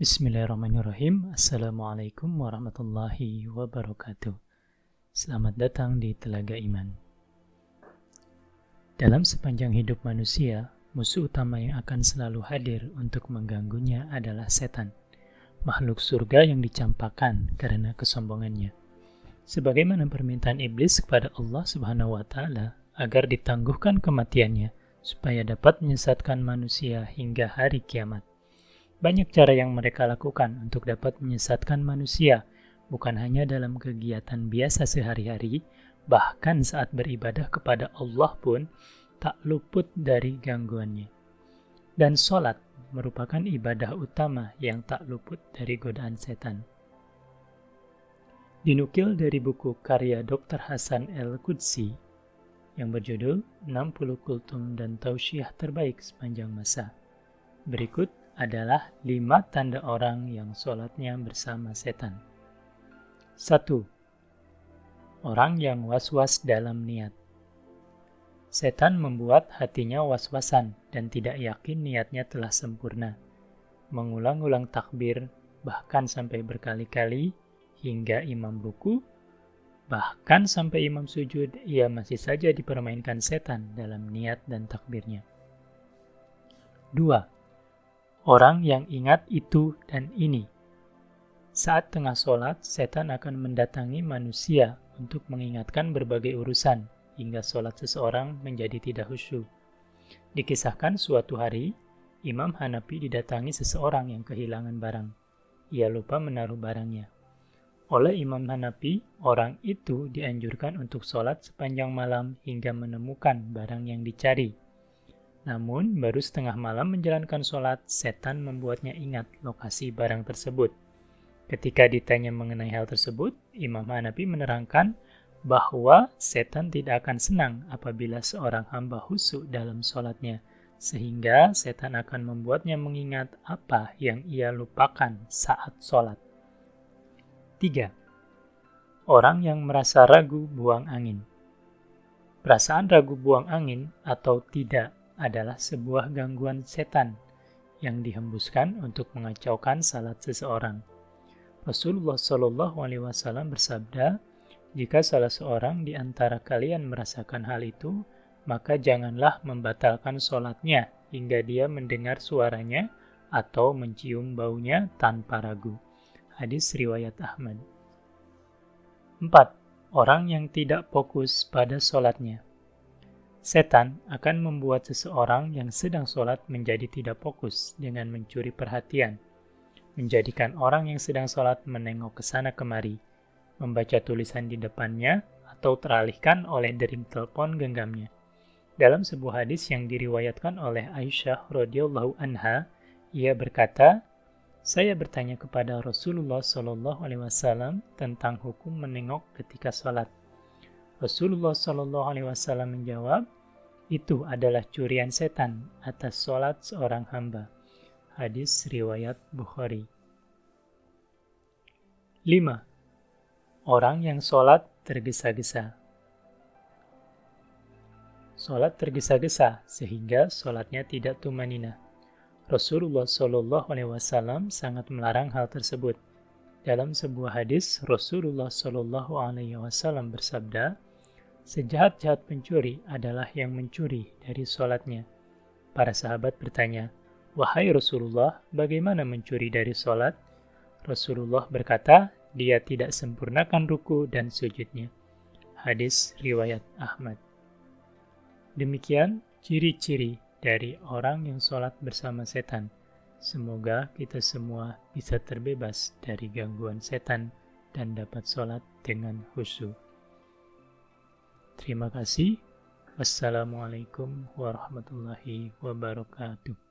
Bismillahirrahmanirrahim. Assalamualaikum warahmatullahi wabarakatuh. Selamat datang di Telaga Iman. Dalam sepanjang hidup manusia, musuh utama yang akan selalu hadir untuk mengganggunya adalah setan, makhluk surga yang dicampakkan karena kesombongannya. Sebagaimana permintaan iblis kepada Allah Subhanahu wa Ta'ala agar ditangguhkan kematiannya supaya dapat menyesatkan manusia hingga hari kiamat. Banyak cara yang mereka lakukan untuk dapat menyesatkan manusia, bukan hanya dalam kegiatan biasa sehari-hari, bahkan saat beribadah kepada Allah pun tak luput dari gangguannya. Dan sholat merupakan ibadah utama yang tak luput dari godaan setan. Dinukil dari buku karya Dr. Hasan El-Qudsi yang berjudul 60 Kultum dan Tausiah Terbaik Sepanjang Masa. Berikut adalah 5 tanda orang yang sholatnya bersama setan. 1. Orang yang was-was dalam niat. Setan membuat hatinya was-wasan dan tidak yakin niatnya telah sempurna. Mengulang-ulang takbir, bahkan sampai berkali-kali, hingga imam ruku, bahkan sampai imam sujud, ia masih saja dipermainkan setan dalam niat dan takbirnya. 2. Orang yang ingat itu dan ini. Saat tengah sholat, setan akan mendatangi manusia untuk mengingatkan berbagai urusan, hingga sholat seseorang menjadi tidak khusyuk. Dikisahkan suatu hari, Imam Hanafi didatangi seseorang yang kehilangan barang. Ia lupa menaruh barangnya. Oleh Imam Hanafi, orang itu dianjurkan untuk sholat sepanjang malam hingga menemukan barang yang dicari. Namun, baru setengah malam menjalankan sholat, setan membuatnya ingat lokasi barang tersebut. Ketika ditanya mengenai hal tersebut, Imam Hanafi menerangkan bahwa setan tidak akan senang apabila seorang hamba khusyuk dalam sholatnya, sehingga setan akan membuatnya mengingat apa yang ia lupakan saat sholat. 3. Orang yang merasa ragu buang angin. Perasaan ragu buang angin atau tidak adalah sebuah gangguan setan yang dihembuskan untuk mengacaukan salat seseorang. Rasulullah Shallallahu Alaihi Wasallam bersabda, jika salah seorang di antara kalian merasakan hal itu, maka janganlah membatalkan sholatnya hingga dia mendengar suaranya atau mencium baunya tanpa ragu. Hadis riwayat Ahmad. 4. Orang yang tidak fokus pada sholatnya. Setan akan membuat seseorang yang sedang sholat menjadi tidak fokus dengan mencuri perhatian, menjadikan orang yang sedang sholat menengok ke sana kemari, membaca tulisan di depannya, atau teralihkan oleh dering telepon genggamnya. Dalam sebuah hadis yang diriwayatkan oleh Aisyah radhiyallahu anha, ia berkata, saya bertanya kepada Rasulullah Shallallahu Alaihi Wasallam tentang hukum menengok ketika sholat. Rasulullah Shallallahu Alaihi Wasallam menjawab, itu adalah curian setan atas sholat seorang hamba. Hadis riwayat Bukhari. 5. Orang yang sholat tergesa-gesa. Sholat tergesa-gesa sehingga sholatnya tidak tumanina. Rasulullah Shallallahu Alaihi Wasallam sangat melarang hal tersebut. Dalam sebuah hadis, Rasulullah Shallallahu Alaihi Wasallam bersabda, sejahat-jahat pencuri adalah yang mencuri dari sholatnya. Para sahabat bertanya, wahai Rasulullah, bagaimana mencuri dari sholat? Rasulullah berkata, dia tidak sempurnakan ruku dan sujudnya. Hadis riwayat Ahmad. Demikian ciri-ciri dari orang yang sholat bersama setan. Semoga kita semua bisa terbebas dari gangguan setan dan dapat sholat dengan khusyuk. Terima kasih. Wassalamualaikum warahmatullahi wabarakatuh.